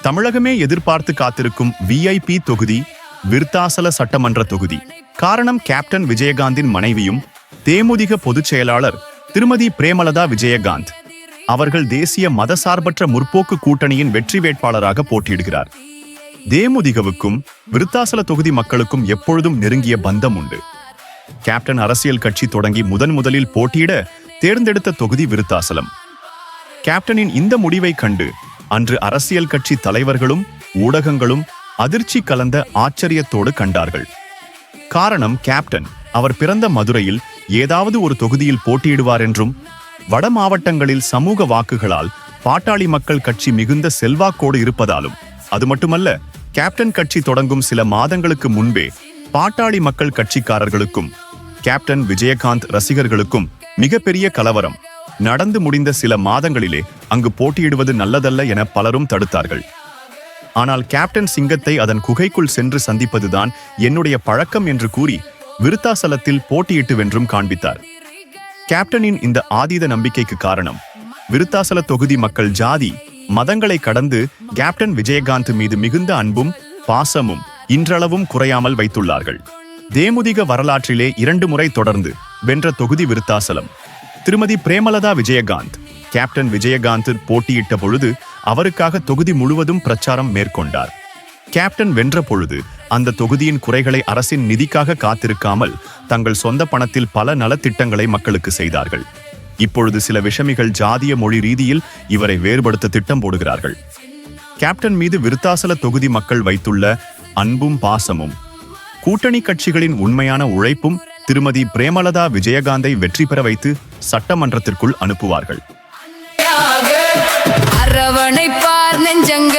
தமிழகமே எதிர்பார்த்து காத்திருக்கும் விஐபி தொகுதி விருத்தாசல சட்டமன்ற தொகுதி. காரணம், கேப்டன் விஜயகாந்தின் மனைவியும் தேமுதிக பொதுச் செயலாளர் திருமதி பிரேமலதா விஜயகாந்த் அவர்கள் தேசிய மதசார்பற்ற முற்போக்கு கூட்டணியின் வெற்றி வேட்பாளராக போட்டியிடுகிறார். தேமுதிகவுக்கும் விருத்தாசல தொகுதி மக்களுக்கும் எப்பொழுதும் நெருங்கிய பந்தம் உண்டு. கேப்டன் அரசியல் கட்சி தொடங்கி முதலில் போட்டியிட தேர்ந்தெடுத்த தொகுதி விருத்தாசலம். கேப்டனின் இந்த முடிவை கண்டு அன்று அரசியல் கட்சி தலைவர்களும் ஊடகங்களும் அதிர்ச்சி கலந்த ஆச்சரியத்தோடு கண்டார்கள். காரணம், கேப்டன் அவர் பிறந்த மதுரையில் ஏதாவது ஒரு தொகுதியில் போட்டியிடுவார் என்றும், வட மாவட்டங்களில் சமூக வாக்குகளால் பாட்டாளி மக்கள் கட்சி மிகுந்த செல்வாக்கோடு இருப்பதாலும், அது மட்டுமல்ல, கேப்டன் கட்சி தொடங்கும் சில மாதங்களுக்கு முன்பே பாட்டாளி மக்கள் கட்சிக்காரர்களுக்கும் கேப்டன் விஜயகாந்த் ரசிகர்களுக்கும் மிகப்பெரிய கலவரம் நடந்து முடிந்த சில மாதங்களிலே அங்கு போட்டியிடுவது நல்லதல்ல என பலரும் தடுத்தார்கள். ஆனால் கேப்டன் சிங்கத்தை அதன் குகைக்குள் சென்று சந்திப்பதுதான் என்னுடைய பழக்கம் என்று கூறி விருத்தாசலத்தில் போட்டியிட்டு வென்றும் காண்பித்தார். கேப்டனின் இந்த ஆதீத நம்பிக்கைக்கு காரணம், விருத்தாசல தொகுதி மக்கள் ஜாதி மதங்களை கடந்து கேப்டன் விஜயகாந்த் மீது மிகுந்த அன்பும் பாசமும் இன்றளவும் குறையாமல் வைத்துள்ளார்கள். தேமுதிக வரலாற்றிலே 2 முறை தொடர்ந்து வென்ற தொகுதி விருத்தாசலம். திருமதி பிரேமலதா விஜயகாந்த் கேப்டன் விஜயகாந்த் போட்டியிட்ட பொழுது அவருக்காக தொகுதி முழுவதும் பிரச்சாரம் மேற்கொண்டார். கேப்டன் வென்ற பொழுது அந்த தொகுதியின் குறைகளை அரசின் நிதிக்காக காத்திருக்காமல் தங்கள் சொந்த பணத்தில் பல நலத்திட்டங்களை மக்களுக்கு செய்தார்கள். இப்பொழுது சில விஷமிகள் ஜாதிய மொழி ரீதியில் இவரை வேறுபடுத்த திட்டம் போடுகிறார்கள். கேப்டன் மீது விருத்தாசல தொகுதி மக்கள் வைத்துள்ள அன்பும் பாசமும் கூட்டணி கட்சிகளின் உண்மையான உழைப்பும் திருமதி பிரேமலதா விஜயகாந்தை வெற்றி பெற வைத்து சட்டமன்றத்திற்குள் அனுப்புவார்கள். அரவணைப்பார் நெஞ்சங்க